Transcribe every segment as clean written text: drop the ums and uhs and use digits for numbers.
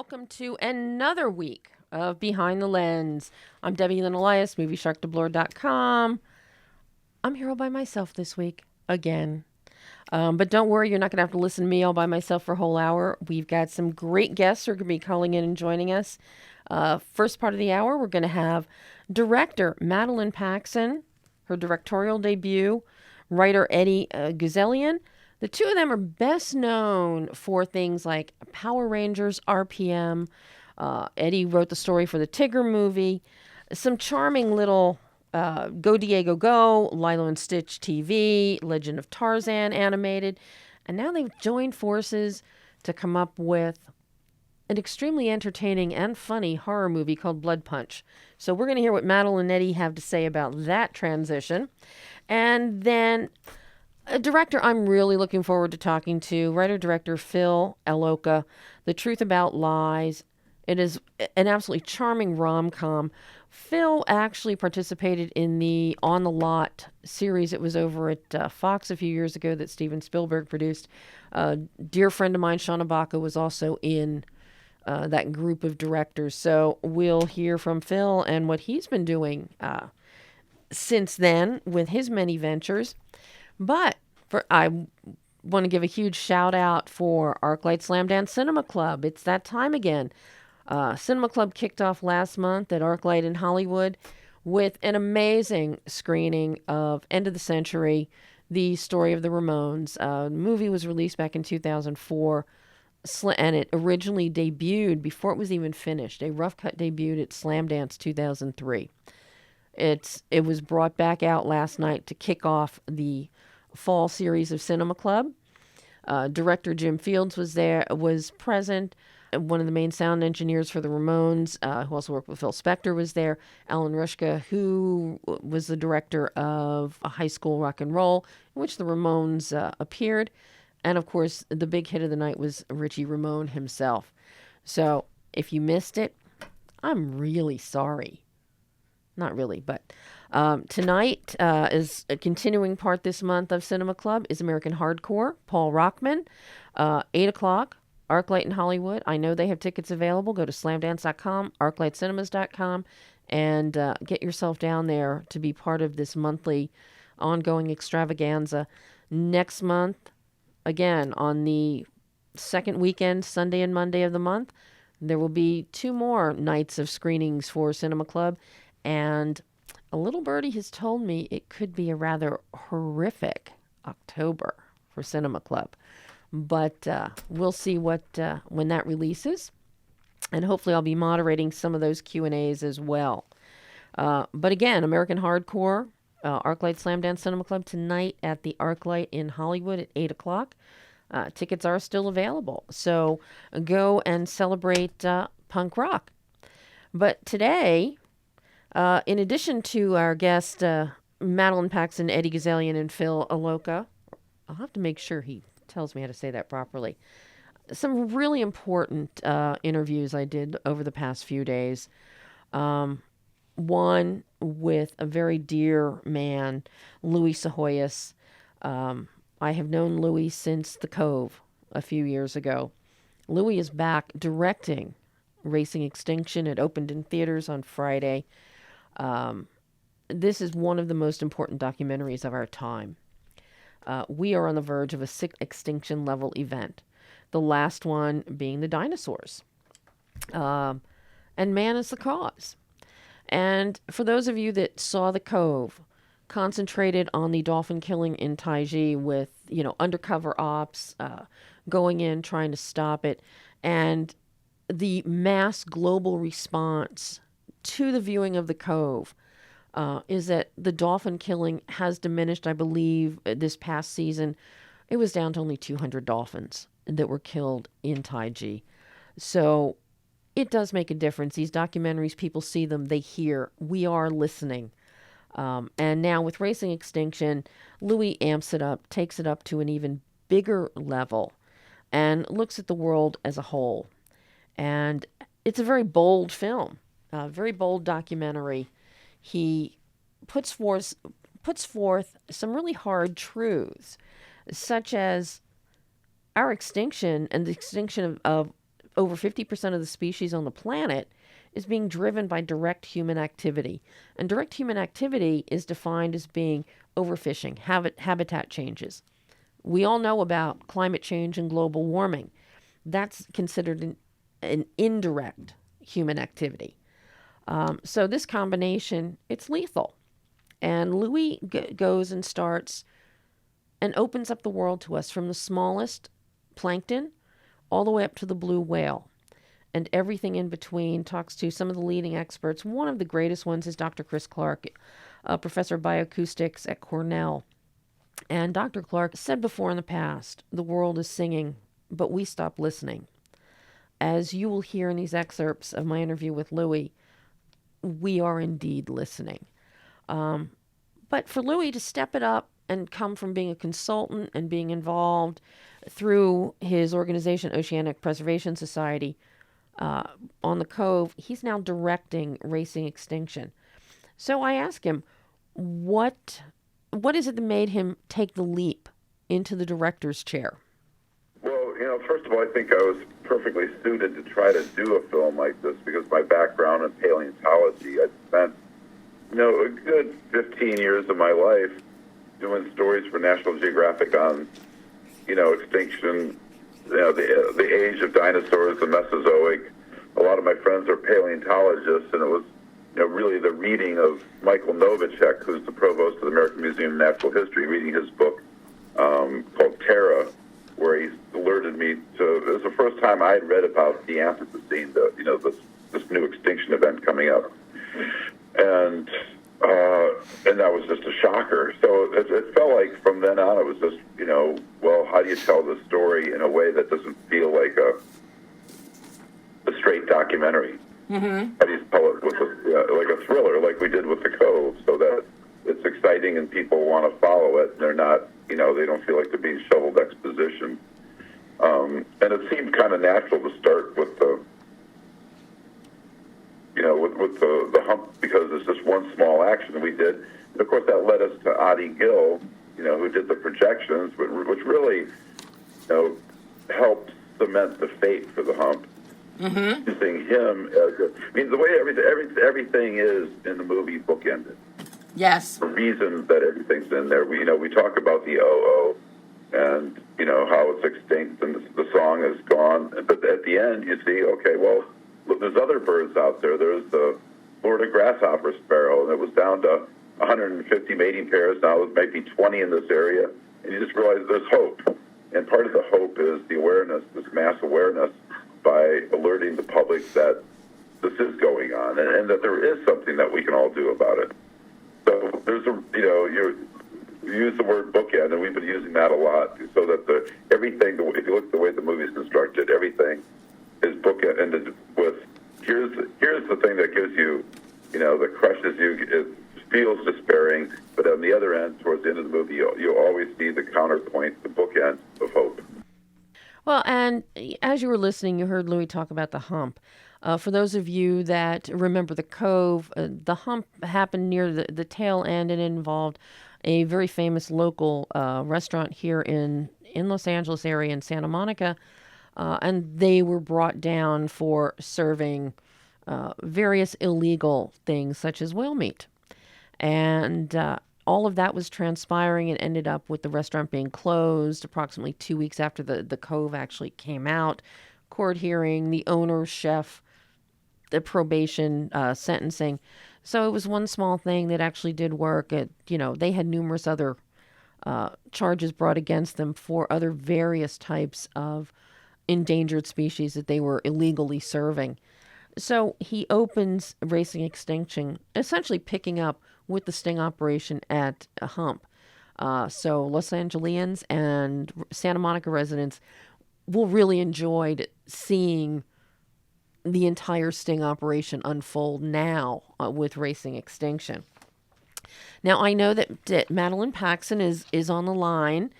welcome to another week of Behind the Lens. I'm Debbie Lynn Elias, moviesharkdoublour.com. I'm here all by myself this week, again. But don't worry, you're not going to have to listen to me all by myself for a whole hour. We've got some great guests who are going to be calling in and joining us. First part of the hour, we're going to have director Madellaine Paxson, her directorial debut, writer Eddie Guzelian. The two of them are best known for things like Power Rangers, RPM. Eddie wrote the story for the Tigger movie. Some charming little Go Diego Go, Lilo and Stitch TV, Legend of Tarzan animated. And now they've joined forces to come up with an extremely entertaining and funny horror movie called Blood Punch. So we're going to hear what Madellaine and Eddie have to say about that transition. And then a director I'm really looking forward to talking to, writer-director Phil Allocco, The Truth About Lies. It is an absolutely charming rom-com. Phil actually participated in the On the Lot series. It was over at Fox a few years ago that Steven Spielberg produced. A dear friend of mine, Shauna Baca, was also in that group of directors. So we'll hear from Phil and what he's been doing since then with his many ventures. But I want to give a huge shout out for ArcLight Slamdance Cinema Club. It's that time again. Cinema Club kicked off last month at ArcLight in Hollywood with an amazing screening of End of the Century, The Story of the Ramones. The movie was released back in 2004, and it originally debuted, before it was even finished, a rough cut debuted at Slamdance 2003. It was brought back out last night to kick off the fall series of Cinema Club. Director Jim Fields was present. One of the main sound engineers for the Ramones, who also worked with Phil Spector, was there. Alan Rushka, who was the director of A High School Rock and Roll, in which the Ramones appeared. And of course, the big hit of the night was Richie Ramone himself. So if you missed it, I'm really sorry. Not really, but tonight is a continuing part this month of Cinema Club is American Hardcore, Paul Rockman, 8 o'clock, ArcLight in Hollywood. I know they have tickets available. Go to slamdance.com, arclightcinemas.com, and get yourself down there to be part of this monthly ongoing extravaganza. Next month, again, on the second weekend, Sunday and Monday of the month, there will be 2 more nights of screenings for Cinema Club. And a little birdie has told me it could be a rather horrific October for Cinema Club. But we'll see when that releases. And hopefully I'll be moderating some of those Q&As as well. But again, American Hardcore, ArcLight Slamdance Cinema Club tonight at the ArcLight in Hollywood at 8 o'clock. Tickets are still available. So go and celebrate punk rock. But today, in addition to our guest, Madellaine Paxson, Eddie Guzelian, and Phil Allocco, I'll have to make sure he tells me how to say that properly. Some really important interviews I did over the past few days. One with a very dear man, Louie Psihoyos. I have known Louie since The Cove a few years ago. Louie is back directing Racing Extinction. It opened in theaters on Friday. This is one of the most important documentaries of our time. We are on the verge of a 6th extinction level event. The last one being the dinosaurs. And man is the cause. And for those of you that saw The Cove, concentrated on the dolphin killing in Taiji with, undercover ops, going in, trying to stop it, and the mass global response to the viewing of The Cove is that the dolphin killing has diminished. I believe this past season, it was down to only 200 dolphins that were killed in Taiji. So it does make a difference. These documentaries, people see them, they hear. We are listening. And now with Racing Extinction, Louie amps it up, takes it up to an even bigger level, and looks at the world as a whole. And it's a very bold film, a very bold documentary. He puts forth some really hard truths, such as our extinction and the extinction of over 50% of the species on the planet is being driven by direct human activity. And direct human activity is defined as being overfishing, habitat changes. We all know about climate change and global warming. That's considered an indirect human activity. So this combination, it's lethal. And Louie goes and starts and opens up the world to us from the smallest plankton all the way up to the blue whale. And everything in between, talks to some of the leading experts. One of the greatest ones is Dr. Chris Clark, professor of bioacoustics at Cornell. And Dr. Clark said before in the past, the world is singing, but we stop listening. As you will hear in these excerpts of my interview with Louie, we are indeed listening. But for Louie to step it up and come from being a consultant and being involved through his organization, Oceanic Preservation Society, on the Cove, he's now directing Racing Extinction. So I asked him, what is it that made him take the leap into the director's chair? Well, first of all, I think I was perfectly suited to try to do a film like this because my background in paleontology, I spent, a good 15 years of my life doing stories for National Geographic on, extinction, the age of dinosaurs, the Mesozoic. A lot of my friends are paleontologists, and it was, really the reading of Michael Novacek, who's the provost of the American Museum of Natural History, reading his book called Terra, where he alerted me to, it was the first time I had read about the Anthropocene, this new extinction event coming up. And that was just a shocker. So it felt like from then on it was just, well, how do you tell the story in a way that doesn't feel like a straight documentary? Mm-hmm. How do you tell it with like a thriller, like we did with The Cove, so that it's exciting and people want to follow it, and they're not, they don't feel like they're being shoveled exposition. And it seemed kind of natural to start with the hump, because it's just one small action that we did. And of course, that led us to Adi Gill, who did the projections, which really, helped cement the fate for the hump. Mm-hmm. Using him as the way everything is in the movie bookended. Yes. The reason that everything's in there, we talk about the OO and, how it's extinct and the song is gone. But at the end, you see, okay, well, look, there's other birds out there. There's the Florida grasshopper sparrow, and it was down to 150 mating pairs. Now there might be 20 in this area. And you just realize there's hope. And part of the hope is the awareness, this mass awareness, by alerting the public that this is going on and that there is something that we can all do about it. So there's you use the word bookend, and we've been using that a lot, so that everything, if you look at the way the movie is constructed, everything is bookended with, here's the thing that gives you, that crushes you, it feels despairing, but on the other end, towards the end of the movie, you always see the counterpoint, the bookend of hope. Well, and as you were listening, you heard Louie talk about the hump. For those of you that remember The Cove, the hump happened near the tail end, and it involved a very famous local restaurant here in Los Angeles area in Santa Monica, and they were brought down for serving various illegal things such as whale meat. And all of that was transpiring and ended up with the restaurant being closed approximately 2 weeks after the Cove actually came out. Court hearing, the owner, chef, the probation, sentencing. So it was one small thing that actually did work. They had numerous other charges brought against them for other various types of endangered species that they were illegally serving. So he opens Racing Extinction, essentially picking up with the sting operation at a hump. So Los Angeles and Santa Monica residents will really enjoy seeing the entire sting operation unfold now with Racing Extinction. Now, I know that Madellaine Paxson is on the line,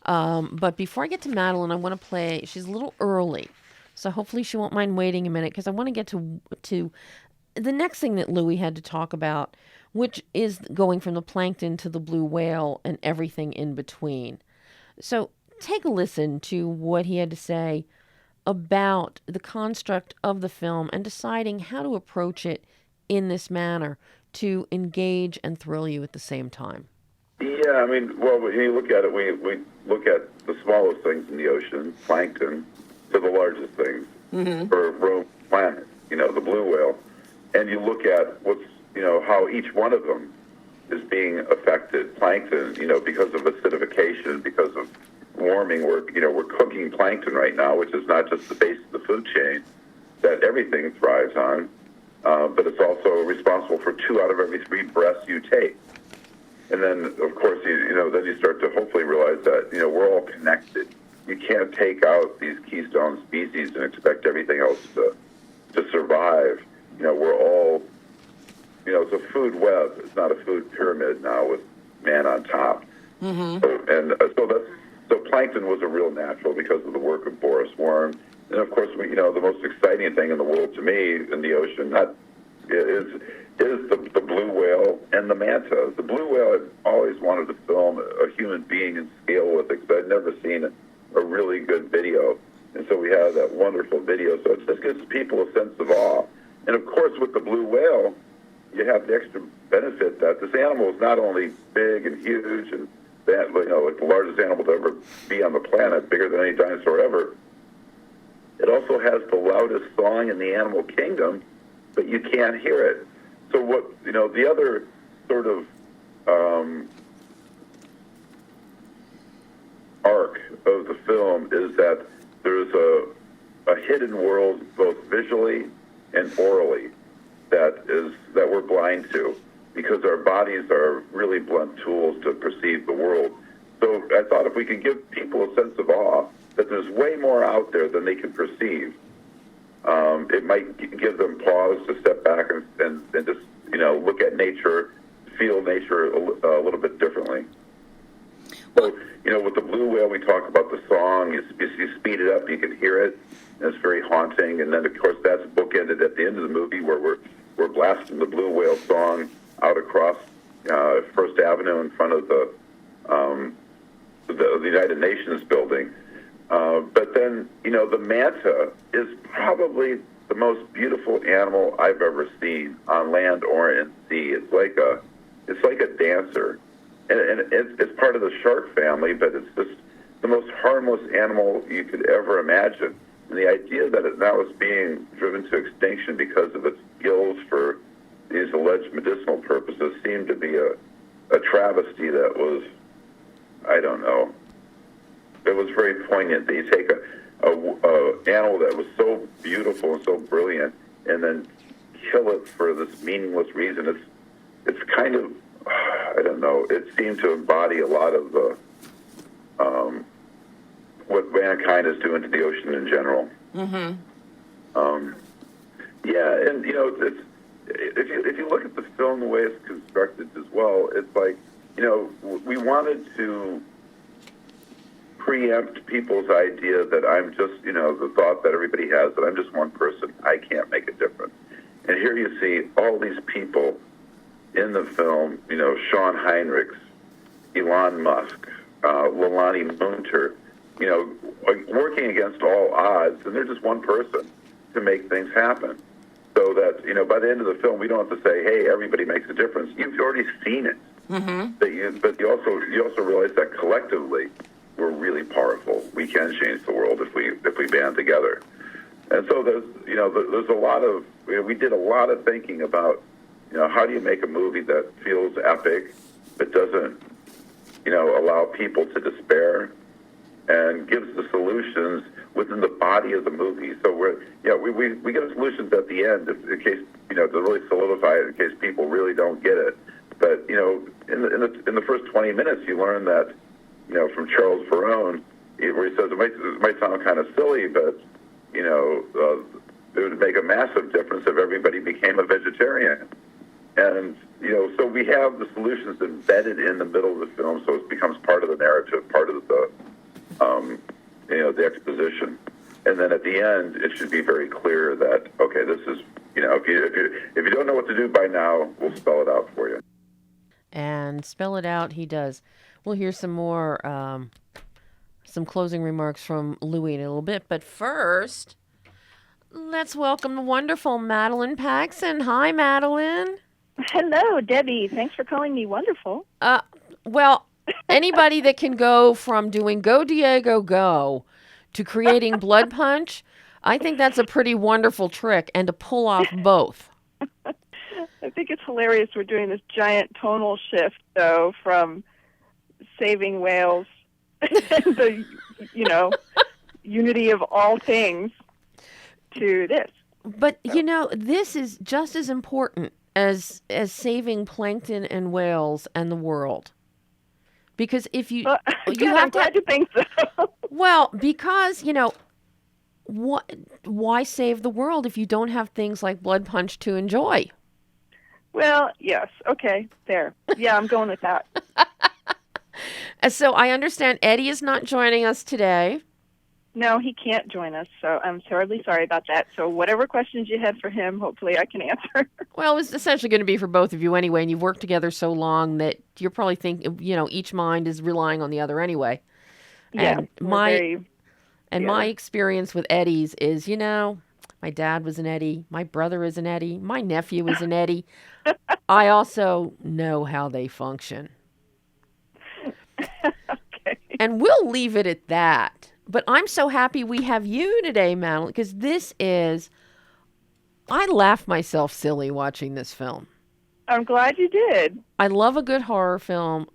but before I get to Madellaine, I want to play, she's a little early, so hopefully she won't mind waiting a minute, because I want to get to the next thing that Louie had to talk about, which is going from the plankton to the blue whale and everything in between. So take a listen to what he had to say about the construct of the film and deciding how to approach it in this manner to engage and thrill you at the same time? Yeah, I mean, well, when you look at it, we look at the smallest things in the ocean, plankton, to the largest things for rogue planet, the blue whale, and you look at how each one of them is being affected. Plankton, because of acidification, because of warming, we're cooking plankton right now, which is not just the base of the food chain that everything thrives on, but it's also responsible for 2 out of every 3 breaths you take. And then, of course, then you start to hopefully realize that, we're all connected. You can't take out these keystone species and expect everything else to survive. We're all, it's a food web. It's not a food pyramid now with man on top. So plankton was a real natural because of the work of Boris Worm. And, of course, the most exciting thing in the world to me in the ocean is the blue whale and the manta. The blue whale, I've always wanted to film a human being in scale with it because I'd never seen a really good video. And so we have that wonderful video. So it just gives people a sense of awe. And, of course, with the blue whale, you have the extra benefit that this animal is not only big and huge and that, like the largest animal to ever be on the planet, bigger than any dinosaur ever. It also has the loudest song in the animal kingdom, but you can't hear it. So what, the other sort of arc of the film is that there's a hidden world, both visually and orally, that we're blind to, because our bodies are really blunt tools to perceive the world. So I thought if we could give people a sense of awe, that there's way more out there than they can perceive, it might give them pause to step back and just, look at nature, feel nature a little bit differently. So, with the blue whale, we talk about the song. You speed it up, you can hear it, and it's very haunting. And then, of course, that's bookended at the end of the movie where we're blasting the blue whale song out across First Avenue in front of the United Nations building. But then, the manta is probably the most beautiful animal I've ever seen on land or in sea. It's like a dancer, and it's part of the shark family, but it's just the most harmless animal you could ever imagine. And the idea that it now is being driven to extinction because of its gills for these alleged medicinal purposes seemed to be a travesty that was, I don't know. It was very poignant that you take a animal that was so beautiful and so brilliant and then kill it for this meaningless reason. It's kind of, I don't know, it seemed to embody a lot of the what mankind is doing to the ocean in general. Yeah, and it's if you look at the film the way it's constructed as well, it's like we wanted to preempt people's idea that I'm just, the thought that everybody has that I'm just one person, I can't make a difference. And here you see all these people in the film, Sean Heinrichs, Elon Musk, Leilani Munter, working against all odds, and they're just one person to make things happen. So that, by the end of the film, we don't have to say, hey, everybody makes a difference. You've already seen it. But you also realize that collectively, we're really powerful. We can change the world if we band together. And so there's a lot of, we did a lot of thinking about, how do you make a movie that feels epic but doesn't, allow people to despair, and gives the solutions within the body of the movie. So we give solutions at the end in case, to really solidify it in case people really don't get it. But, in the first 20 minutes, you learn that, from Charles Verone, where he says it might sound kind of silly, but, it would make a massive difference if everybody became a vegetarian. And, so we have the solutions embedded in the middle of the film, so it becomes part of the narrative, part of the exposition. And then at the end, it should be very clear that, okay, this is, if you don't know what to do by now, we'll spell it out for you. And spell it out he does. We'll hear some more some closing remarks from Louie in a little bit. But first, let's welcome the wonderful Madellaine Paxson. Hi, Madellaine. Hello, Debbie. Thanks for calling me wonderful. Well, anybody that can go from doing Go Diego Go to creating Blood Punch, I think that's a pretty wonderful trick, and to pull off both. I think it's hilarious we're doing this giant tonal shift, though, from saving whales, the, unity of all things, to this. But, this is just as important as saving plankton and whales and the world. Because if you... I'm glad you think so. Well, because, why save the world if you don't have things like Blood Punch to enjoy? Well, yes. Okay, there. Yeah, I'm going with that. So I understand Eddie is not joining us today. No, he can't join us, so I'm terribly sorry about that. So whatever questions you had for him, hopefully I can answer. Well, it's essentially going to be for both of you anyway, and you've worked together so long that you're probably thinking, each mind is relying on the other anyway. Yeah, and my experience with Eddies is, my dad was an Eddie, my brother is an Eddie, my nephew is an Eddie. I also know how they function. Okay. And we'll leave it at that. But I'm so happy we have you today, Madellaine, because I laughed myself silly watching this film. I'm glad you did. I love a good horror film.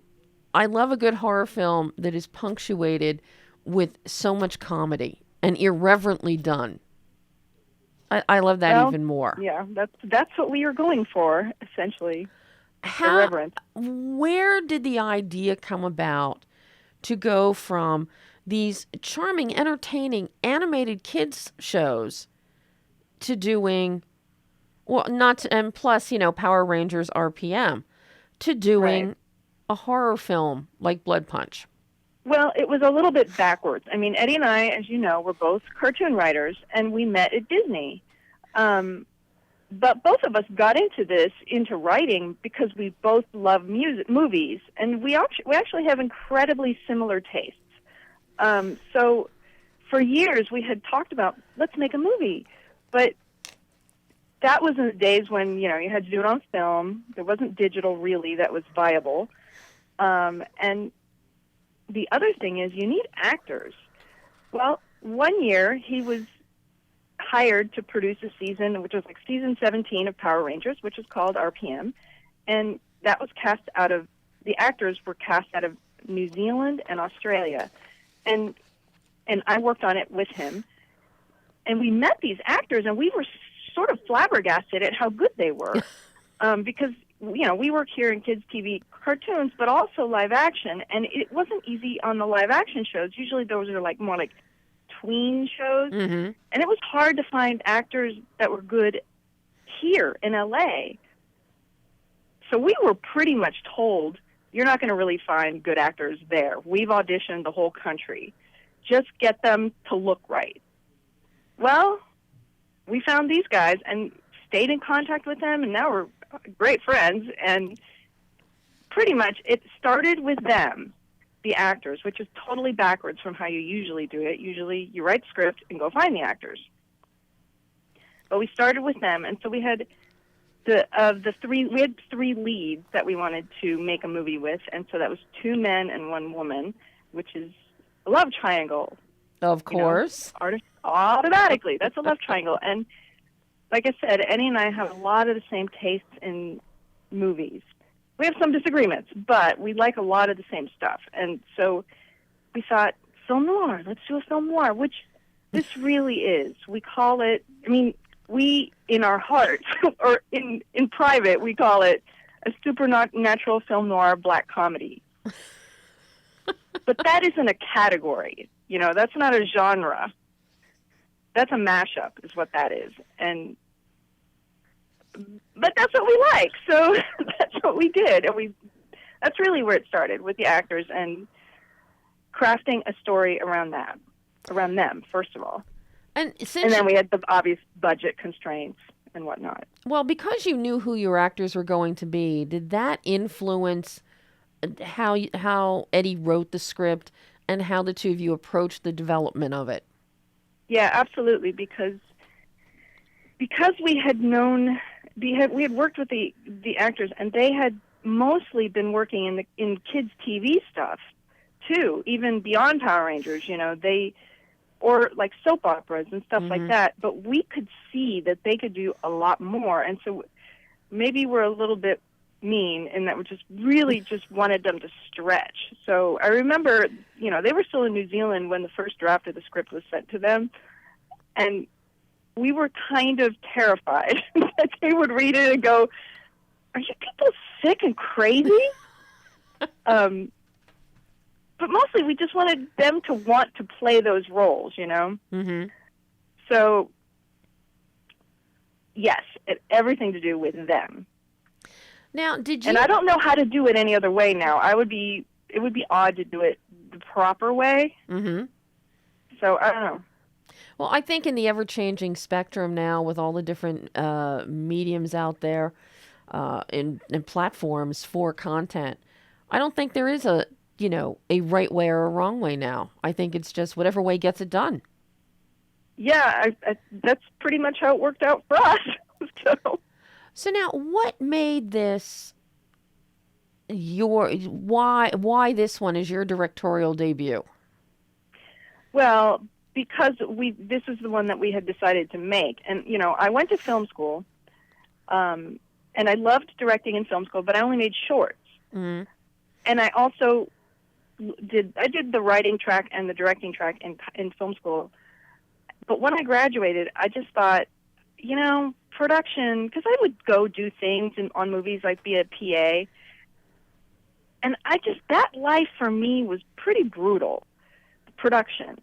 I love a good horror film that is punctuated with so much comedy and irreverently done. I love that even more. Yeah, that's what we are going for, essentially. Irreverence. Where did the idea come about to go from these charming, entertaining, animated kids shows to doing, and plus, Power Rangers RPM, to doing a horror film like Blood Punch? Well, it was a little bit backwards. I mean, Eddie and I, as you know, we're both cartoon writers, and we met at Disney. But both of us got into writing because we both love movies, and we actually have incredibly similar tastes. So for years we had talked about, let's make a movie. But that was in the days when, you had to do it on film. There wasn't digital really that was viable. And the other thing is you need actors. Well, one year he was hired to produce a season, which was like season 17 of Power Rangers, which was called RPM. And that was the actors were cast out of New Zealand and Australia. And I worked on it with him. And we met these actors, and we were sort of flabbergasted at how good they were. Because, we work here in kids' TV cartoons, but also live action. And it wasn't easy on the live action shows. Usually those are more like tween shows. Mm-hmm. And it was hard to find actors that were good here in LA. So we were pretty much told, you're not going to really find good actors there. We've auditioned the whole country. Just get them to look right. Well, we found these guys and stayed in contact with them, and now we're great friends. And pretty much it started with them, the actors, which is totally backwards from how you usually do it. Usually you write script and go find the actors. But we started with them, and so we had we had three leads that we wanted to make a movie with, and so that was 2 men and 1 woman, which is a love triangle. Of course. Automatically, that's a love triangle. And like I said, Eddie and I have a lot of the same tastes in movies. We have some disagreements, but we like a lot of the same stuff. And so we thought, film noir, let's do a film noir, which this really is. We call it, we, in our hearts, or in private, we call it a supernatural film noir black comedy. But that isn't a category. That's not a genre. That's a mashup, is what that is. But that's what we like, so that's what we did. And that's really where it started, with the actors and crafting a story around them, first of all. And then we had the obvious budget constraints and whatnot. Well, because you knew who your actors were going to be, did that influence how Eddie wrote the script? and how the two of you approached the development of it. Yeah, absolutely. Because we had known, we had worked with the actors, and they had mostly been working in kids' TV stuff too, even beyond Power Rangers. Or like soap operas and stuff like that. But we could see that they could do a lot more, and so maybe we're a little bit mean in that we just really just wanted them to stretch. So I remember, they were still in New Zealand when the first draft of the script was sent to them, and we were kind of terrified that they would read it and go, "Are you people sick and crazy?" But mostly we just wanted them to want to play those roles, Mm-hmm. So, yes, it everything to do with them. Now, did you... And I don't know how to do it any other way now. It would be odd to do it the proper way. Mm-hmm. So, I don't know. Well, I think in the ever-changing spectrum now with all the different mediums out there and platforms for content, I don't think there is a right way or a wrong way now. I think it's just whatever way gets it done. Yeah, that's pretty much how it worked out for us. So now, what made this why this one is your directorial debut? Well, because this was the one that we had decided to make. And, I went to film school, and I loved directing in film school, but I only made shorts. Mm-hmm. And I also did the writing track and the directing track in film school. But when I graduated, I just thought, production, because I would go do things on movies, like be a PA. And that life for me was pretty brutal, production.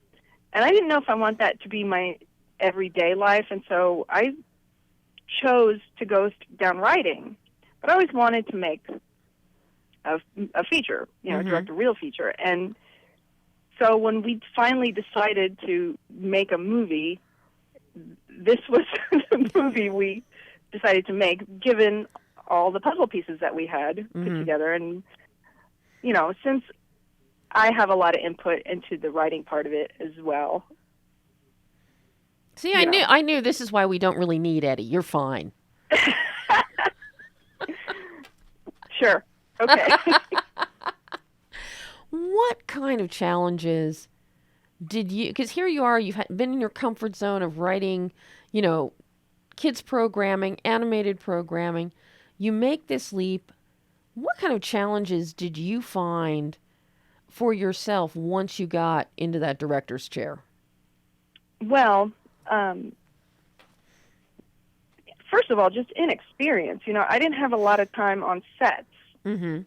And I didn't know if I want that to be my everyday life. And so I chose to go down writing. But I always wanted to make a feature, direct a real feature. And so when we finally decided to make a movie, this was the movie we decided to make, given all the puzzle pieces that we had put together. And, since I have a lot of input into the writing part of it as well. See, I knew this is why we don't really need Eddie. You're fine. Sure. Okay. What kind of challenges did you, because here you are, you've been in your comfort zone of writing, kids programming, animated programming. You make this leap. What kind of challenges did you find for yourself once you got into that director's chair? Well, first of all, just inexperience. I didn't have a lot of time on sets. Mm-hmm.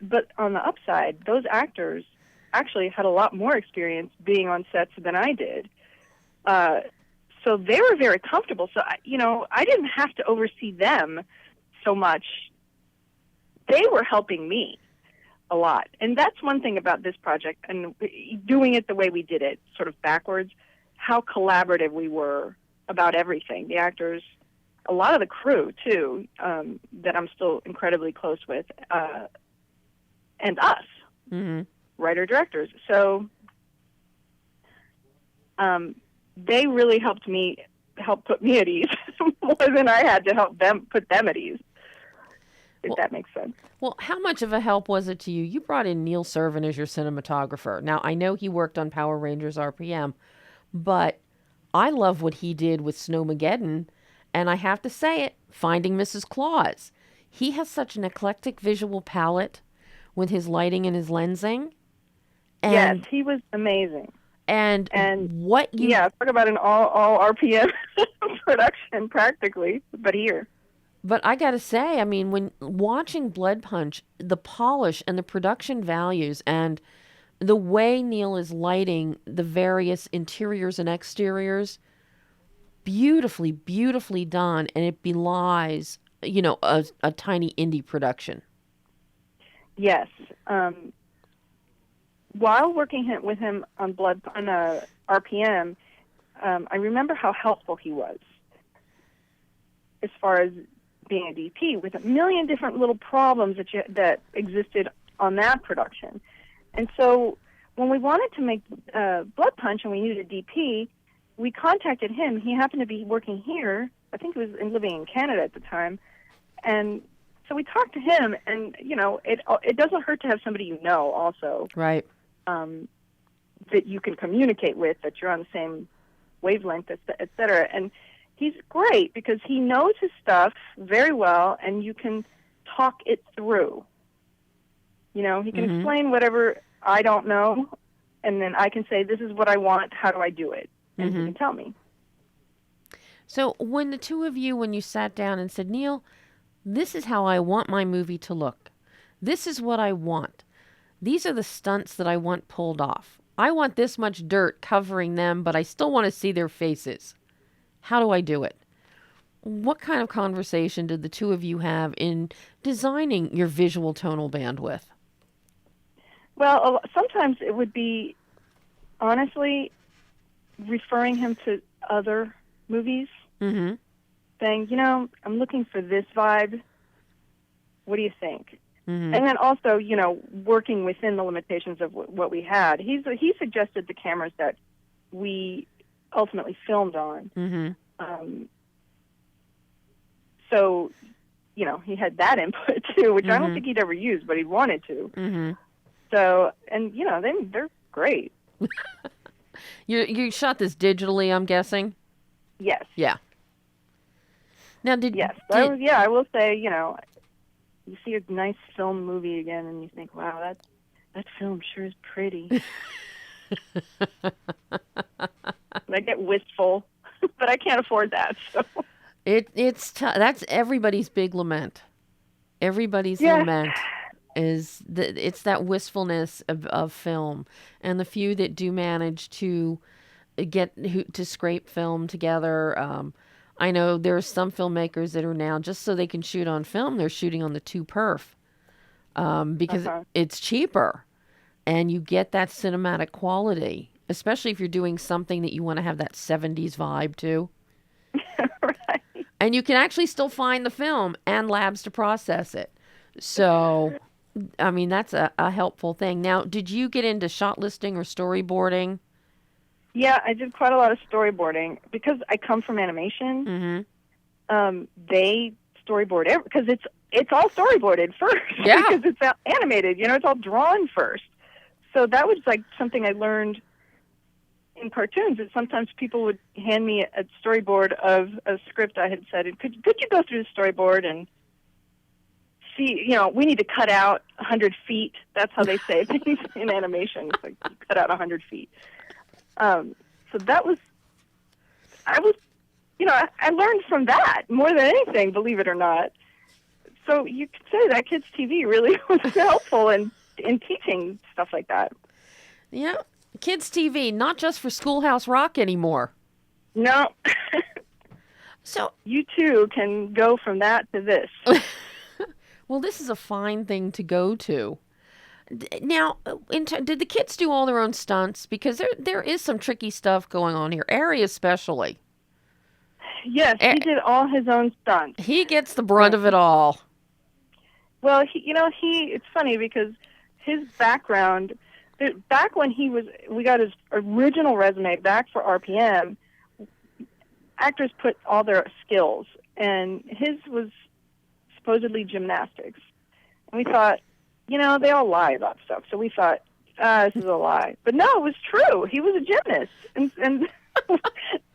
But on the upside, those actors actually had a lot more experience being on sets than I did. So they were very comfortable. So, I didn't have to oversee them so much. They were helping me a lot. And that's one thing about this project, and doing it the way we did it, sort of backwards, how collaborative we were about everything. The actors, a lot of the crew, too, that I'm still incredibly close with, and us, writer-directors. So they really helped put me at ease more than I had to help them put them at ease, if that makes sense. Well, how much of a help was it to you? You brought in Neil Servin as your cinematographer. Now, I know he worked on Power Rangers RPM, but I love what he did with Snowmageddon, and I have to say it, Finding Mrs. Claus. He has such an eclectic visual palette with his lighting and his lensing. And, yes, he was amazing. And what you... Yeah, talk about an all RPM production, practically, but here. But I got to say, when watching Blood Punch, the polish and the production values and the way Neil is lighting the various interiors and exteriors, beautifully, beautifully done, and it belies, a tiny indie production. Yes. While working with him on RPM, I remember how helpful he was as far as being a DP, with a million different little problems that existed on that production. And so when we wanted to make Blood Punch and we needed a DP, we contacted him. He happened to be working here. I think he was living in Canada at the time. And so we talked to him, and, you know, it doesn't hurt to have somebody you know also. Right. That you can communicate with, that you're on the same wavelength, et cetera. And he's great because he knows his stuff very well, and you can talk it through. You know, he can explain whatever I don't know, and then I can say, this is what I want, how do I do it? And he can tell me. So when the two of you, when you sat down and said, Neil, this is how I want my movie to look. This is what I want. These are the stunts that I want pulled off. I want this much dirt covering them, but I still want to see their faces. How do I do it? What kind of conversation did the two of you have in designing your visual tonal bandwidth? Well, sometimes it would be, honestly, referring him to other movies, saying, you know, I'm looking for this vibe. What do you think? And then also, you know, working within the limitations of what we had. He suggested the cameras that we ultimately filmed on. So, you know, he had that input too, which I don't think he'd ever used, but he wanted to. So, and, you know, they're great. You shot this digitally, I'm guessing? Yes. Yeah. Now, I will say, you know, you see a nice film movie again, and you think, wow, that film sure is pretty. And I get wistful, but I can't afford that. So that's everybody's big lament. Everybody's lament is it's that wistfulness of film, and the few that do manage to get to scrape film together. I know there's some filmmakers that are now, just so they can shoot on film, they're shooting on the 2perf because it's cheaper and you get that cinematic quality, especially if you're doing something that you want to have that 70s vibe to. Right. And you can actually still find the film and labs to process it. So, I mean, that's a helpful thing. Now, did you get into shot listing or storyboarding? Yeah, I did quite a lot of storyboarding because I come from animation. They storyboard because it's all storyboarded first. Yeah, because it's animated. You know, it's all drawn first. So that was like something I learned in cartoons. That sometimes people would hand me a storyboard of a script I had said, could you go through the storyboard and see? You know, we need to cut out 100 feet. That's how they say things in animation. It's like you cut out 100 feet. So that was, I learned from that more than anything, believe it or not. So you could say that kids' TV really was helpful in teaching stuff like that. Yeah, kids' TV, not just for Schoolhouse Rock anymore. No. So you too can go from that to this. Well, this is a fine thing to go to. Now, did the kids do all their own stunts? Because there is some tricky stuff going on here. Ari especially. Yes, he did all his own stunts. He gets the brunt of it all. Well, it's funny because his background, back when we got his original resume back for RPM, actors put all their skills, and his was supposedly gymnastics. And we thought, they all lie about stuff. So we thought, this is a lie. But no, it was true. He was a gymnast. And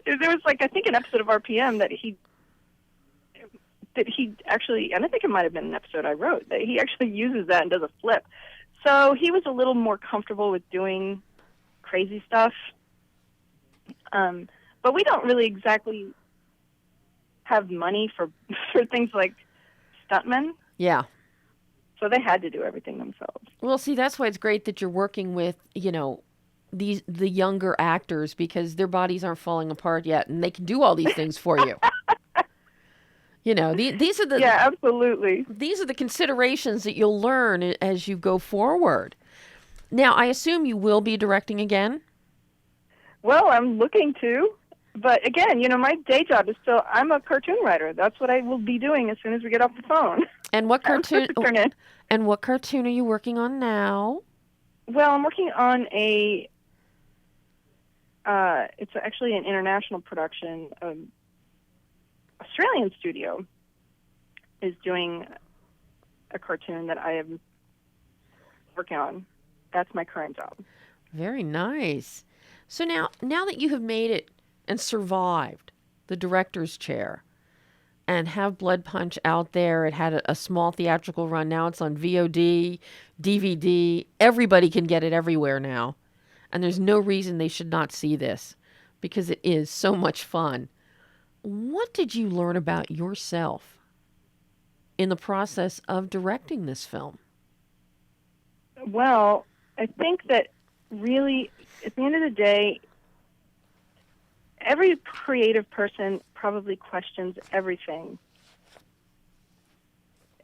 there was, I think an episode of RPM that he actually, and I think it might have been an episode I wrote, that he actually uses that and does a flip. So he was a little more comfortable with doing crazy stuff. But we don't really exactly have money for things like stuntmen. Yeah. So they had to do everything themselves. Well, see, that's why it's great that you're working with, the younger actors, because their bodies aren't falling apart yet, and they can do all these things for you. These are the absolutely. These are the considerations that you'll learn as you go forward. Now, I assume you will be directing again? Well, I'm looking to. But again, my day job is still, I'm a cartoon writer. That's what I will be doing as soon as we get off the phone. And what cartoon? Turn in. And what cartoon are you working on now? Well, I'm working on it's actually an international production. Australian studio is doing a cartoon that I am working on. That's my current job. Very nice. So now that you have made it and survived the director's chair and have Blood Punch out there, it had a small theatrical run. Now it's on VOD, DVD. Everybody can get it everywhere now. And there's no reason they should not see this because it is so much fun. What did you learn about yourself in the process of directing this film? Well, I think that really, at the end of the day, every creative person probably questions everything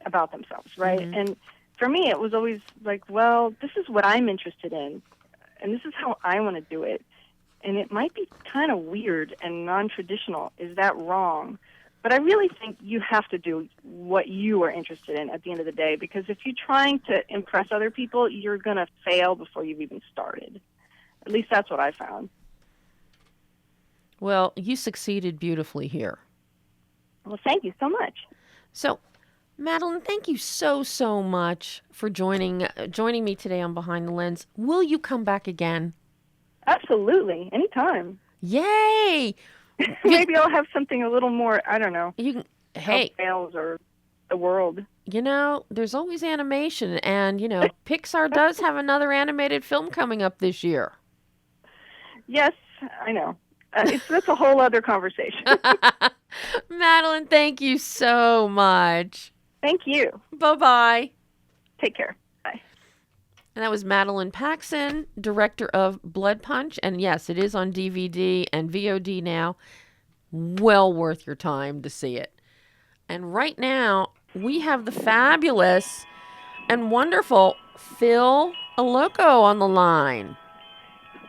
about themselves, right? Mm-hmm. And for me, it was always like, well, this is what I'm interested in, and this is how I want to do it. And it might be kind of weird and non-traditional. Is that wrong? But I really think you have to do what you are interested in at the end of the day, because if you're trying to impress other people, you're going to fail before you've even started. At least that's what I found. Well, you succeeded beautifully here. Well, thank you so much. So, Madellaine, thank you so much for joining me today on Behind the Lens. Will you come back again? Absolutely. Anytime. Yay! Maybe I'll have something a little more, I don't know. You can, hey. Sales or the world. There's always animation, and, Pixar does have another animated film coming up this year. Yes, I know. That's a whole other conversation. Madellaine, thank you so much. Thank you. Bye-bye. Take care. Bye. And that was Madellaine Paxson, director of Blood Punch. And yes, it is on DVD and VOD now. Well worth your time to see it. And right now, we have the fabulous and wonderful Phil Allocco on the line.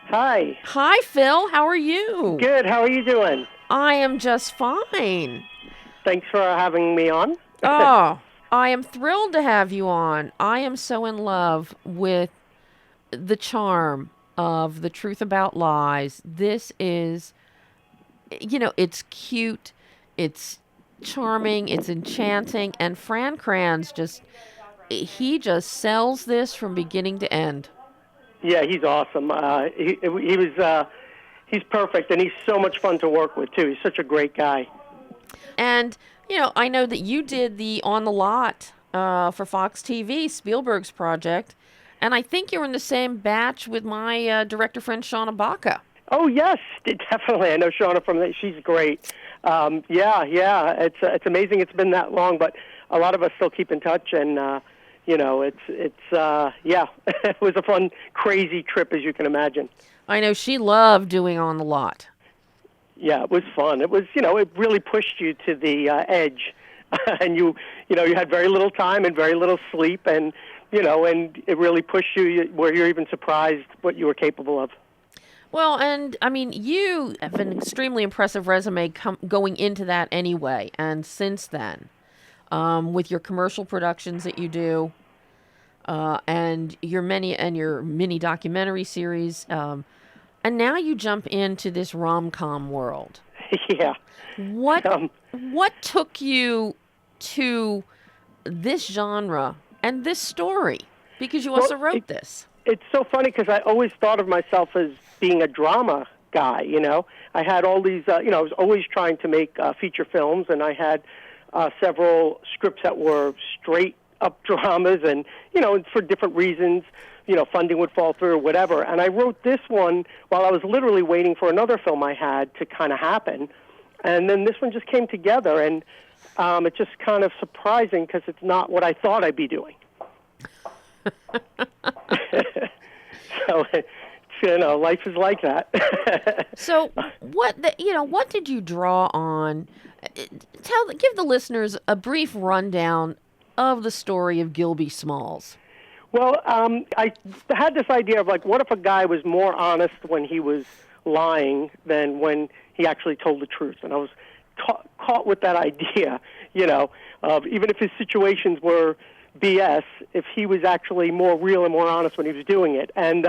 Hi. Hi, Phil. How are you? Good. How are you doing? I am just fine. Thanks for having me on. Oh, I am thrilled to have you on. I am so in love with the charm of The Truth About Lies. This is, it's cute, it's charming, it's enchanting, and Fran Kranz he just sells this from beginning to end. Yeah, he's awesome. He's perfect, and he's so much fun to work with, too. He's such a great guy. And, I know that you did the On the Lot for Fox TV, Spielberg's project, and I think you were in the same batch with my director friend, Shauna Baca. Oh, yes, definitely. I know Shauna from that. She's great. Yeah. It's amazing it's been that long, but a lot of us still keep in touch, and it was a fun, crazy trip, as you can imagine. I know she loved doing On the Lot. Yeah, it was fun. It was, it really pushed you to the edge, and you had very little time and very little sleep, and and it really pushed you where you're even surprised what you were capable of. Well, and I mean, you have an extremely impressive resume going into that anyway, and since then, with your commercial productions that you do, and your mini documentary series, and now you jump into this rom-com world. Yeah. What took you to this genre and this story? Because you also wrote this. It's so funny because I always thought of myself as being a drama guy, I had all these, I was always trying to make feature films, and I had several scripts that were straight up dramas, and, for different reasons, funding would fall through or whatever. And I wrote this one while I was literally waiting for another film I had to kind of happen. And then this one just came together, and it's just kind of surprising because it's not what I thought I'd be doing. So, life is like that. So, what did you draw on? Give the listeners a brief rundown of the story of Gilby Smalls. Well, I had this idea of what if a guy was more honest when he was lying than when he actually told the truth. And I was caught with that idea, of even if his situations were BS, if he was actually more real and more honest when he was doing it. And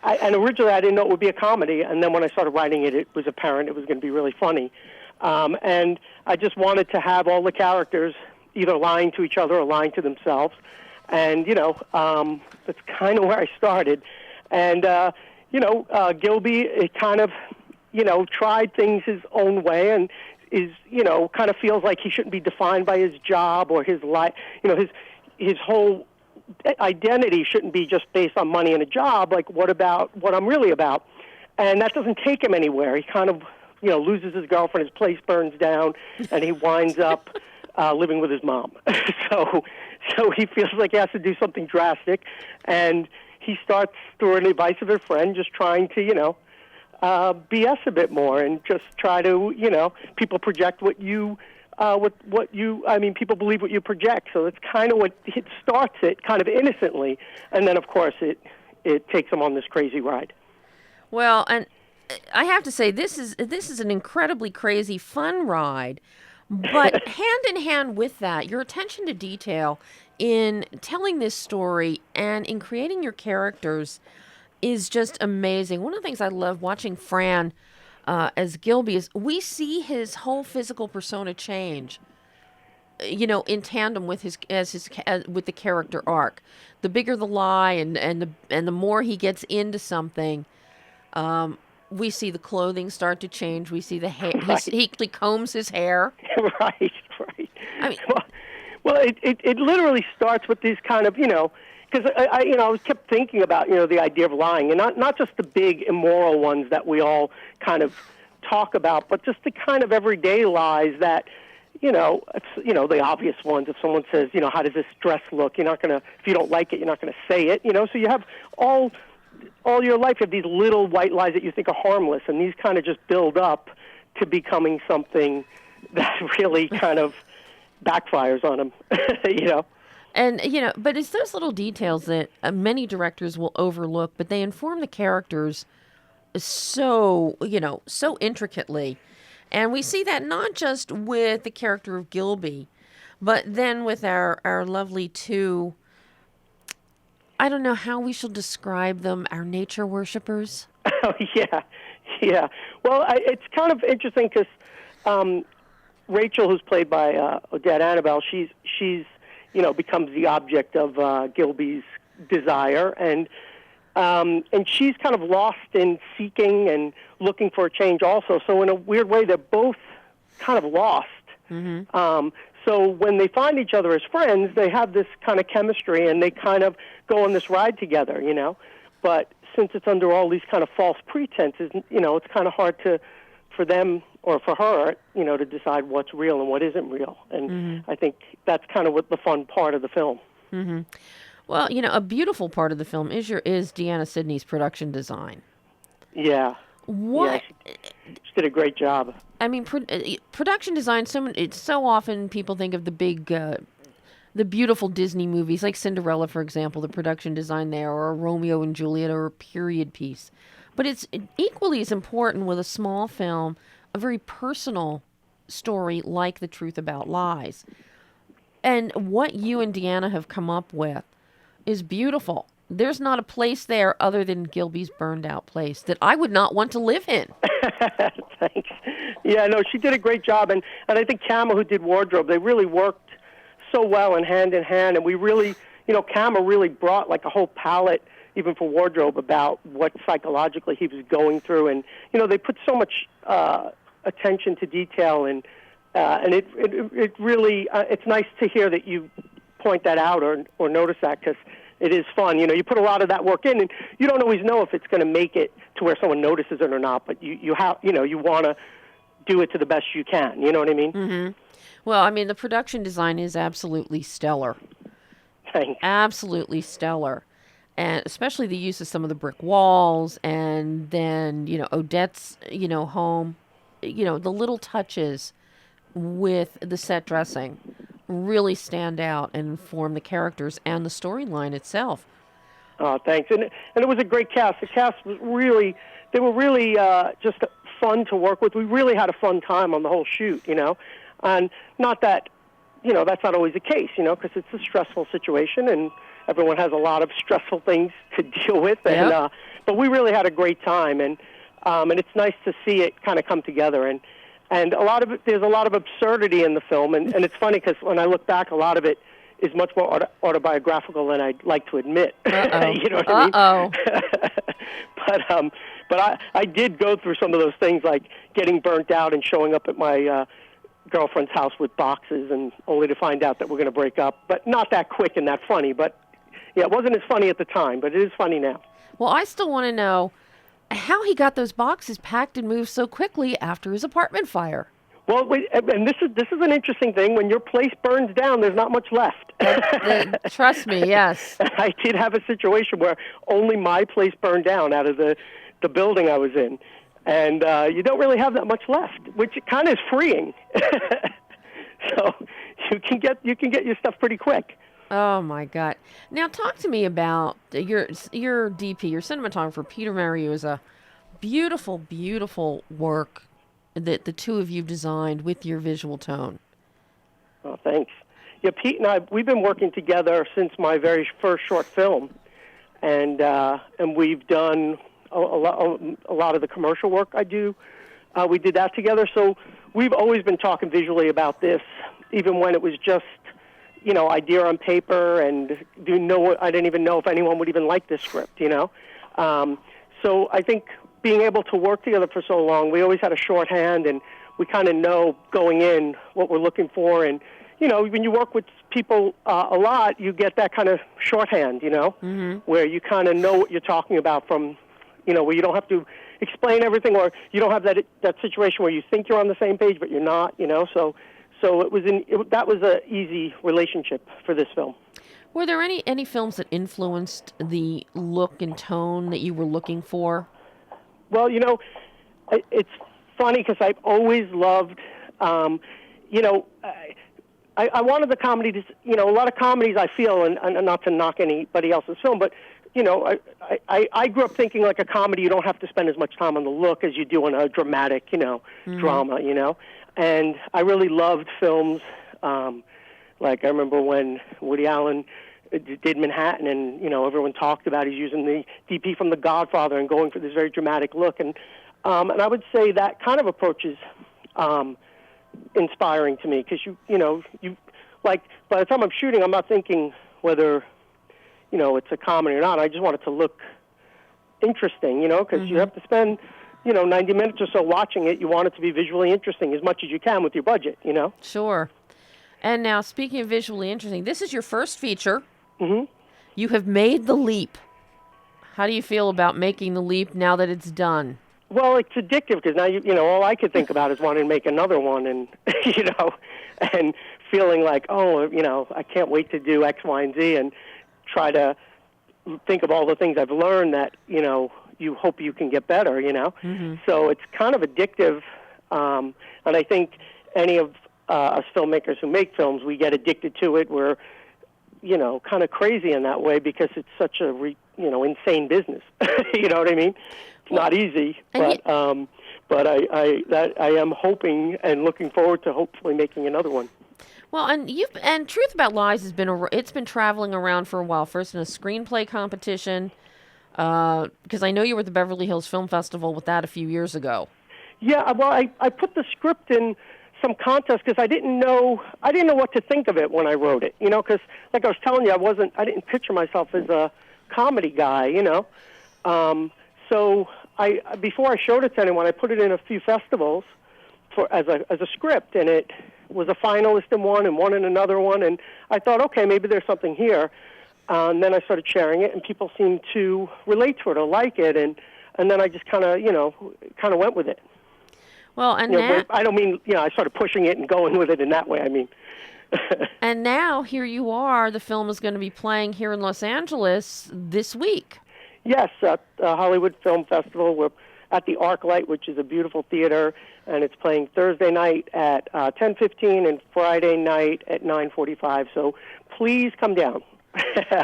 originally I didn't know it would be a comedy, and then when I started writing it, it was apparent it was going to be really funny. And I just wanted to have all the characters either lying to each other or lying to themselves. And, that's kind of where I started. And, Gilby, it kind of, tried things his own way and is, kind of feels like he shouldn't be defined by his job or his life. His whole identity shouldn't be just based on money and a job. Like, what about what I'm really about? And that doesn't take him anywhere. He kind of, loses his girlfriend, his place burns down, and he winds up living with his mom. So he feels like he has to do something drastic, and he starts, through an advice of a friend, just trying to, BS a bit more and just try to, people project people believe what you project. So it's kind of what it starts it kind of innocently, and then of course it takes them on this crazy ride. Well, and I have to say this is an incredibly crazy fun ride, but hand in hand with that, your attention to detail in telling this story and in creating your characters is just amazing. One of the things I love watching Fran as Gilby is we see his whole physical persona change, in tandem with with the character arc. The bigger the lie and the more he gets into something, we see the clothing start to change. We see the hair. Right. He combs his hair. Right. I mean, well, it literally starts with these kind of, because I kept thinking about, the idea of lying, and not just the big immoral ones that we all kind of talk about, but just the kind of everyday lies that, it's, the obvious ones. If someone says, how does this dress look? You're not going to, if you don't like it, you're not going to say it, so you have all your life, you have these little white lies that you think are harmless, and these kind of just build up to becoming something that really kind of backfires on them, And, but it's those little details that many directors will overlook, but they inform the characters so intricately. And we see that not just with the character of Gilby, but then with our lovely two, I don't know how we should describe them, our nature worshipers. Oh, yeah. Well, it's kind of interesting because Rachel, who's played by Odette Annabelle, she's becomes the object of Gilby's desire, and she's kind of lost in seeking and looking for a change also. So in a weird way, they're both kind of lost. Mm-hmm. So when they find each other as friends, they have this kind of chemistry, and they kind of go on this ride together, But since it's under all these kind of false pretenses, it's kind of hard for them or for her, to decide what's real and what isn't real. And mm-hmm. I think that's kind of what the fun part of the film. Mm-hmm. Well, a beautiful part of the film is Deanna Sidney's production design. Yeah. What? Yeah, she did a great job. I mean, production design. It's so often people think of the big, the beautiful Disney movies like Cinderella, for example. The production design there, or Romeo and Juliet, or a period piece. But it's equally as important with a small film, a very personal story like The Truth About Lies. And what you and Deanna have come up with is beautiful. There's not a place there other than Gilby's burned out place that I would not want to live in. Thanks. Yeah, no, she did a great job. And I think Kama, who did wardrobe, they really worked so well and hand in hand. And we really, Kama really brought like a whole palette, even for wardrobe, about what psychologically he was going through. And, they put so much attention to detail, and it really, it's nice to hear that you point that out or notice that, because it is fun. You put a lot of that work in, and you don't always know if it's going to make it to where someone notices it or not, but you want to do it to the best you can. You know what I mean? Mm-hmm. Well, I mean, the production design is absolutely stellar. Thanks. Absolutely stellar. And especially the use of some of the brick walls, and then, Odette's, home, the little touches with the set dressing really stand out and inform the characters and the storyline itself. Oh, thanks. And it was a great cast. The cast was really, they were really just fun to work with. We really had a fun time on the whole shoot, and not that, that's not always the case, because it's a stressful situation and everyone has a lot of stressful things to deal with. Yep. And but we really had a great time, and it's nice to see it kind of come together. And there's a lot of absurdity in the film, and it's funny because when I look back, a lot of it is much more autobiographical than I'd like to admit. You know what I mean? But I did go through some of those things, like getting burnt out and showing up at my girlfriend's house with boxes, and only to find out that we're going to break up. But not that quick and that funny. But yeah, it wasn't as funny at the time, but it is funny now. Well, I still want to know how he got those boxes packed and moved so quickly after his apartment fire. Well, and this is an interesting thing. When your place burns down, there's not much left. Trust me, yes. I did have a situation where only my place burned down out of the building I was in. And you don't really have that much left, which kind of is freeing. So you can get your stuff pretty quick. Oh my God! Now talk to me about your DP, your cinematographer, Peter Mariu. Is a beautiful, beautiful work that the two of you designed with your visual tone. Oh, thanks. Yeah, Pete and I, we've been working together since my very first short film, and we've done a lot of the commercial work I do. We did that together, so we've always been talking visually about this, even when it was just, idea on paper, and I didn't even know if anyone would even like this script, So I think being able to work together for so long, we always had a shorthand, and we kind of know going in what we're looking for. And, when you work with people a lot, you get that kind of shorthand, where you kind of know what you're talking about from, where you don't have to explain everything, or you don't have that situation where you think you're on the same page, but you're not, So that was an easy relationship for this film. Were there any films that influenced the look and tone that you were looking for? Well, it's funny because I've always loved, I wanted the comedy to, a lot of comedies I feel, and not to knock anybody else's film, but, I grew up thinking like a comedy, you don't have to spend as much time on the look as you do on a dramatic, drama, And I really loved films, like I remember when Woody Allen did Manhattan, and everyone talked about he's using the DP from The Godfather and going for this very dramatic look, and I would say that kind of approach is inspiring to me, because you like by the time I'm shooting, I'm not thinking whether it's a comedy or not. I just want it to look interesting, because you have to spend 90 minutes or so watching it. You want it to be visually interesting as much as you can with your budget, Sure. And now, speaking of visually interesting, this is your first feature. Mm-hmm. You have made the leap. How do you feel about making the leap now that it's done? Well, it's addictive, because now, all I could think about is wanting to make another one, and, and feeling like, I can't wait to do X, Y, and Z, and try to think of all the things I've learned that, you hope you can get better, Mm-hmm. So it's kind of addictive, and I think any of us filmmakers who make films, we get addicted to it. We're, kind of crazy in that way, because it's such a, insane business. You know what I mean? It's not easy, but I am hoping and looking forward to hopefully making another one. Well, and Truth About Lies has been traveling around for a while. First in a screenplay competition, because I know you were at the Beverly Hills Film Festival with that a few years ago. Yeah, well, I put the script in some contest because I didn't know what to think of it when I wrote it. Because like I was telling you, I didn't picture myself as a comedy guy. So before I showed it to anyone, I put it in a few festivals as a script, and it was a finalist in one and won in another one, and I thought, okay, maybe there's something here. And then I started sharing it, and people seemed to relate to it or like it, and then I just kind of went with it. Well, and now, I don't mean, I started pushing it and going with it in that way. I mean. And now here you are. The film is going to be playing here in Los Angeles this week. Yes, at the Hollywood Film Festival. We're at the ArcLight, which is a beautiful theater, and it's playing Thursday night at 10:15 and Friday night at 9:45. So please come down.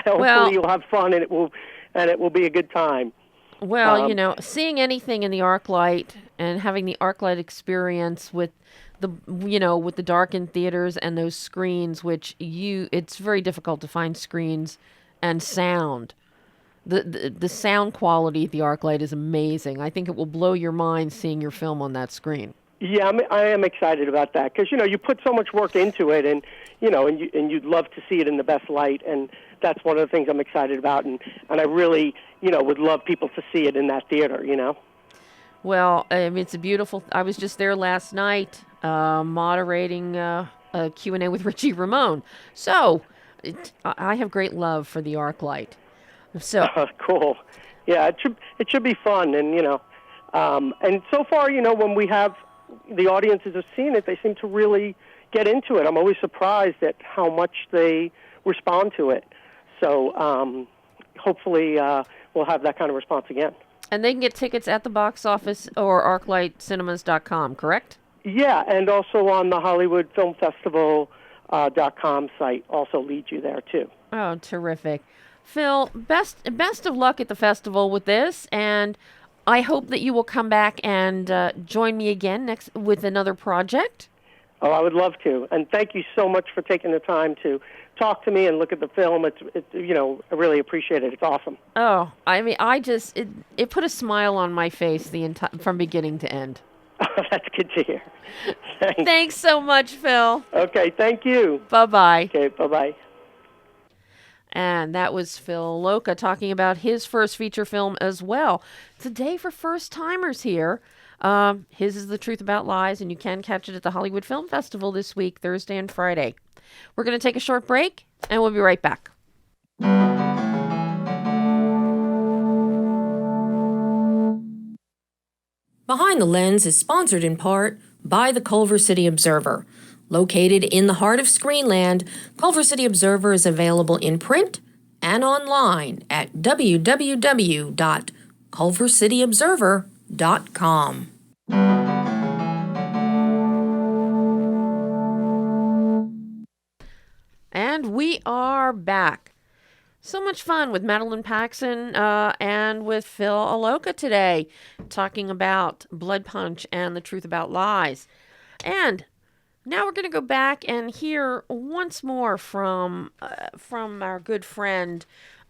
Hopefully you'll have fun, and it will be a good time. Well, seeing anything in the ArcLight and having the ArcLight experience with with the darkened theaters and those screens, it's very difficult to find screens and sound. The sound quality at the ArcLight is amazing. I think it will blow your mind seeing your film on that screen. Yeah, I am excited about that because you put so much work into it, and and you'd love to see it in the best light, and that's one of the things I'm excited about, and I really would love people to see it in that theater. Well, it's a beautiful. I was just there last night, moderating a Q&A with Richie Ramone. So, I have great love for the ArcLight. So cool. Yeah, it should be fun, and and so far, when we have the audiences have seen it, they seem to really get into it. I'm always surprised at how much they respond to it. So hopefully we'll have that kind of response again. And they can get tickets at the box office or arclightcinemas.com, correct? Yeah, and also on the HollywoodFilmFestival.com site also leads you there, too. Oh, terrific. Phil, best of luck at the festival with this, and I hope that you will come back and join me again next with another project. Oh, I would love to. And thank you so much for taking the time to talk to me and look at the film. I really appreciate it. It's awesome. Oh, it put a smile on my face from beginning to end. That's good to hear. Thanks so much, Phil. Okay, thank you. Bye-bye. Okay, bye-bye. And that was Phil Allocco talking about his first feature film as well. It's a day for first-timers here. His is The Truth About Lies, and you can catch it at the Hollywood Film Festival this week, Thursday and Friday. We're going to take a short break, and we'll be right back. Behind the Lens is sponsored in part by the Culver City Observer. Located in the heart of Screenland, Culver City Observer is available in print and online at www.culvercityobserver.com. And we are back. So much fun with Madellaine Paxson and with Phil Allocco today, talking about Blood Punch and The Truth About Lies. And now we're going to go back and hear once more from our good friend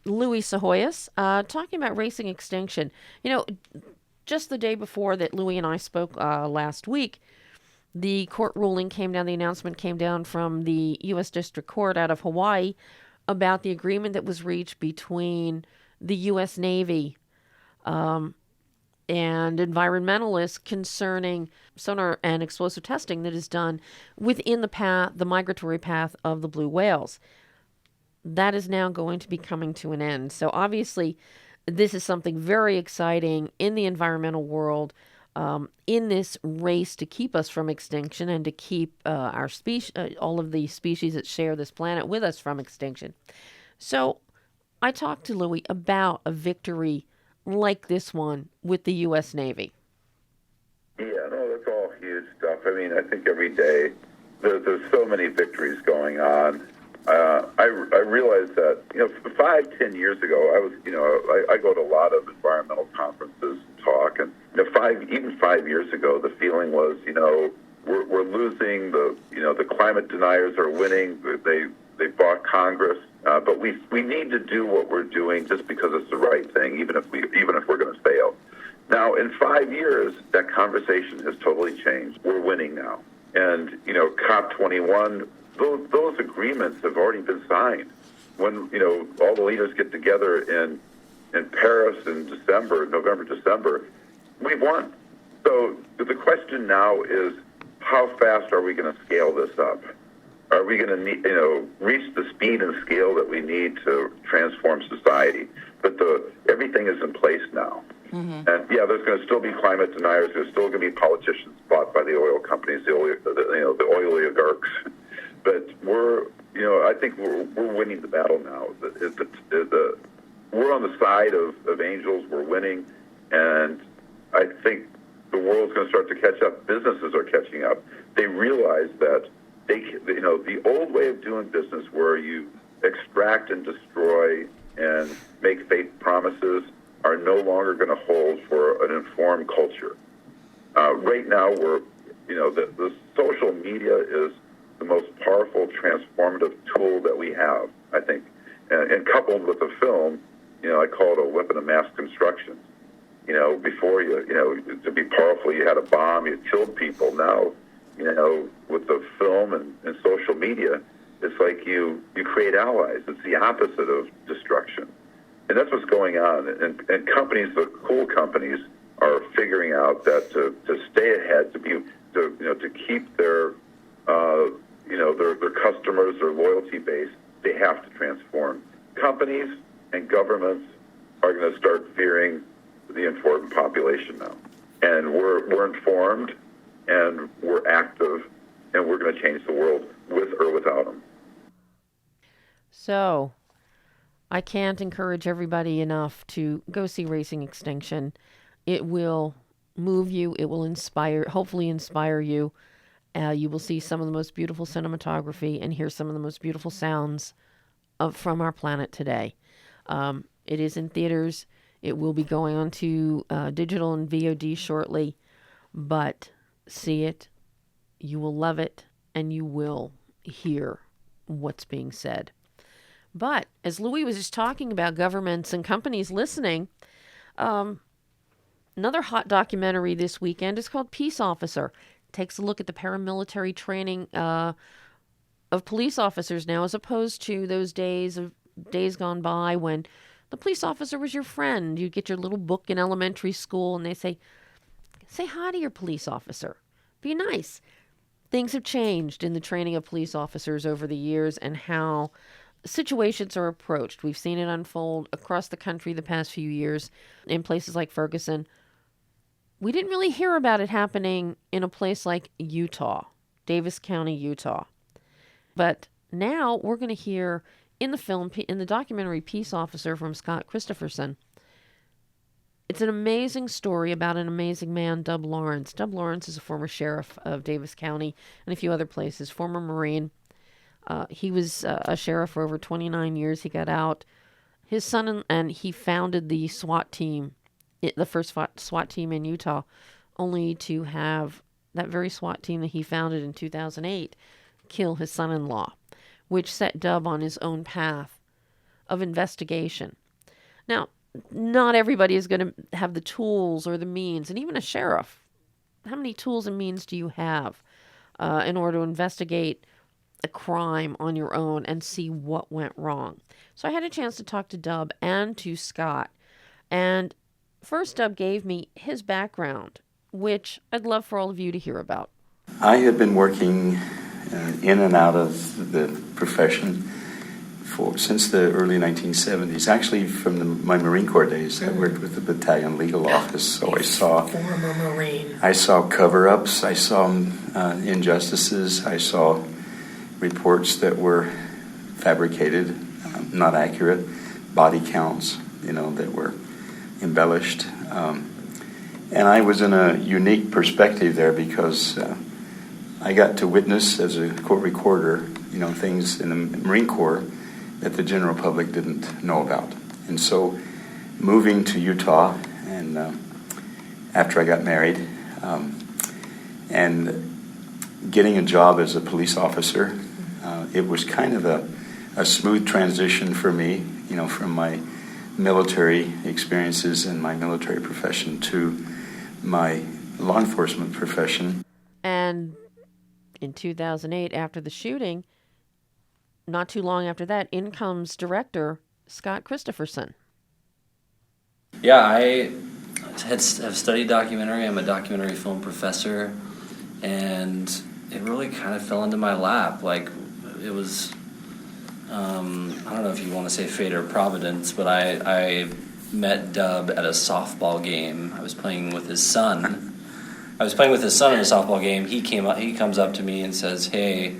Louie Psihoyos talking about racing extinction. Just the day before that Louie and I spoke last week, the court ruling came down, the announcement came down from the U.S. District Court out of Hawaii about the agreement that was reached between the U.S. Navy and environmentalists concerning sonar and explosive testing that is done within the migratory path of the blue whales. That is now going to be coming to an end. So obviously, this is something very exciting in the environmental world, in this race to keep us from extinction and to keep our species, all of the species that share this planet with us from extinction. So I talked to Louie about a victory like this one with the U.S. Navy. Yeah, no, that's all huge stuff. I mean, I think every day there's so many victories going on. I realized that 5-10 years ago, I go to a lot of environmental conferences and talk, and 5 years ago, the feeling was we're losing, the climate deniers are winning, they bought Congress, but we need to do what we're doing just because it's the right thing, even if we're going to fail. Now, in 5 years, that conversation has totally changed. We're winning now, and COP21. Those agreements have already been signed. When all the leaders get together in Paris in November, December, we've won. So the question now is, how fast are we going to scale this up? Are we going to reach the speed and scale that we need to transform society? But everything is in place now. Mm-hmm. And yeah, there's going to still be climate deniers. There's still going to be politicians bought by the oil companies, the oil oligarchs. But I think we're winning the battle now. We're on the side of angels. We're winning, and I think the world's going to start to catch up. Businesses are catching up. They realize that the old way of doing business, where you extract and destroy and make fake promises, are no longer going to hold for an informed culture. Right now, the social media is the most powerful transformative tool that we have, I think. And coupled with the film, I call it a weapon of mass construction. Before to be powerful, you had a bomb, you killed people. Now, with the film and social media, it's like you create allies. It's the opposite of destruction. And that's what's going on. And companies, the cool companies, are figuring out that to stay ahead, to keep their customers, their loyalty base, they have to transform. Companies and governments are going to start fearing the informed population now. And we're informed, and we're active, and we're going to change the world with or without them. So, I can't encourage everybody enough to go see Racing Extinction. It will move you. It will hopefully inspire you. You will see some of the most beautiful cinematography and hear some of the most beautiful sounds from our planet today. It is in theaters. It will be going on to digital and VOD shortly. But see it. You will love it. And you will hear what's being said. But as Louie was just talking about governments and companies listening, another hot documentary this weekend is called Peace Officer. It takes a look at the paramilitary training of police officers now, as opposed to those days gone by when the police officer was your friend. You get your little book in elementary school and they say hi to your police officer. Be nice. Things have changed in the training of police officers over the years and how situations are approached. We've seen it unfold across the country the past few years in places like Ferguson. We didn't really hear about it happening in a place like Utah, Davis County, Utah. But now we're going to hear in the documentary Peace Officer from Scott Christopherson. It's an amazing story about an amazing man, Dub Lawrence. Dub Lawrence is a former sheriff of Davis County and a few other places, former Marine. He was a sheriff for over 29 years. He got out. His son and he founded the SWAT team, the first SWAT team in Utah, only to have that very SWAT team that he founded in 2008 kill his son-in-law, which set Dub on his own path of investigation. Now, not everybody is going to have the tools or the means, and even a sheriff, how many tools and means do you have in order to investigate a crime on your own and see what went wrong? So I had a chance to talk to Dub and to Scott. And first, Dub gave me his background, which I'd love for all of you to hear about. I had been working in and out of the profession since the early 1970s. Actually, from my Marine Corps days, I worked with the battalion legal office, so I saw former Marine. I saw cover-ups, I saw injustices, I saw reports that were fabricated, not accurate, body counts, that were embellished. And I was in a unique perspective there because I got to witness as a court recorder, things in the Marine Corps that the general public didn't know about. And so moving to Utah and after I got married and getting a job as a police officer, it was kind of a smooth transition for me, from my military experiences and my military profession to my law enforcement profession. And in 2008, after the shooting, not too long after that, in comes director Scott Christopherson. Yeah, I have studied documentary. I'm a documentary film professor, and it really kind of fell into my lap. Like, it was, I don't know if you want to say fate or providence, but I met Dub at a softball game. I was playing with his son in a softball game. He comes up to me and says, "Hey,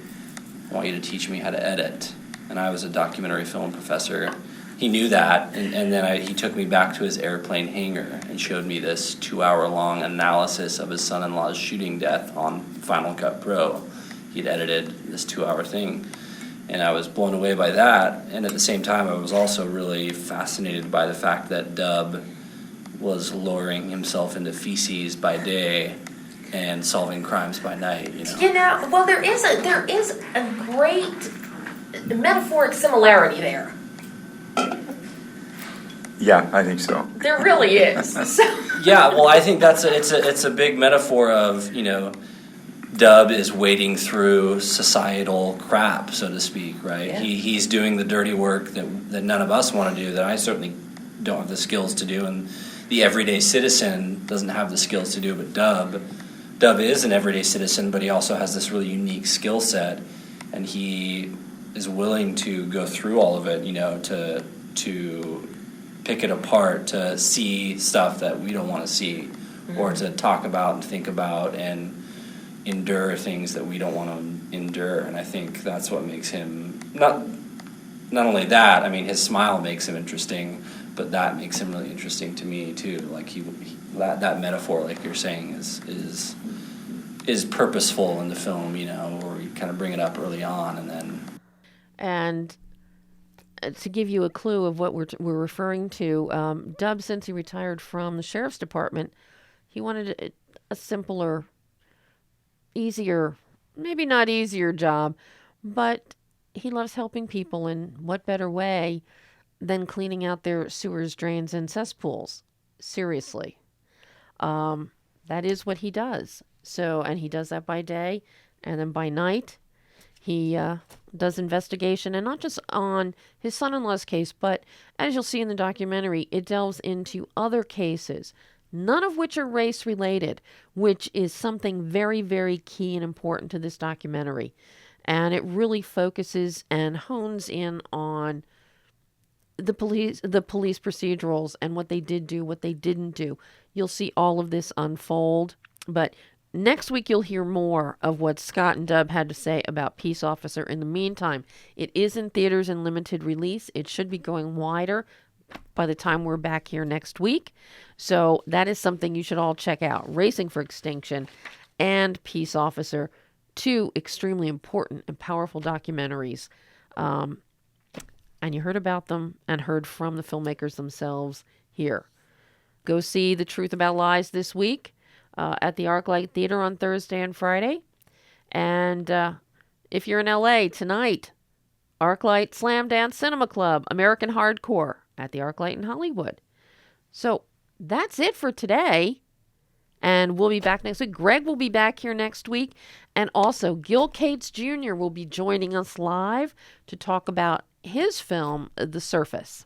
I want you to teach me how to edit." And I was a documentary film professor. He knew that, and then he took me back to his airplane hangar and showed me this 2-hour-long analysis of his son-in-law's shooting death on Final Cut Pro. He'd edited this 2-hour thing, and I was blown away by that. And at the same time, I was also really fascinated by the fact that Dub was lowering himself into feces by day and solving crimes by night. Well, there is a great metaphoric similarity there. Yeah, I think so. There really is. Yeah, well, I think it's a big metaphor of, Dub is wading through societal crap, so to speak, right? Yeah. He's doing the dirty work that none of us want to do, that I certainly don't have the skills to do, and the everyday citizen doesn't have the skills to do, but Dub is an everyday citizen, but he also has this really unique skill set, and he is willing to go through all of it, to pick it apart, to see stuff that we don't want to see, or to talk about and think about and endure things that we don't want to endure. And I think that's what makes him, not only that, I mean, his smile makes him interesting, but that makes him really interesting to me too. Like that metaphor, like you're saying, is purposeful in the film, or you kind of bring it up early on and then. And to give you a clue of what we're referring to, Dub, since he retired from the sheriff's department, he wanted a simpler, easier, maybe not easier job, but he loves helping people, and what better way than cleaning out their sewers, drains, and cesspools? Seriously. That is what he does. So, and he does that by day, and then by night, he does investigation, and not just on his son-in-law's case, but as you'll see in the documentary, it delves into other cases, none of which are race-related, which is something very, very key and important to this documentary. And it really focuses and hones in on the police procedurals and what they did do, what they didn't do. You'll see all of this unfold, but next week you'll hear more of what Scott and Dub had to say about Peace Officer. In the meantime, it is in theaters in limited release. It should be going wider by the time we're back here next week. So that is something you should all check out. Racing for Extinction and Peace Officer, two extremely important and powerful documentaries. And you heard about them and heard from the filmmakers themselves here. Go see The Truth About Lies this week at the ArcLight Theater on Thursday and Friday. And if you're in LA tonight, ArcLight Slam Dance Cinema Club, American Hardcore at the ArcLight in Hollywood. So that's it for today. And we'll be back next week. Greg will be back here next week. And also, Gil Cates Jr. will be joining us live to talk about his film, The Surface.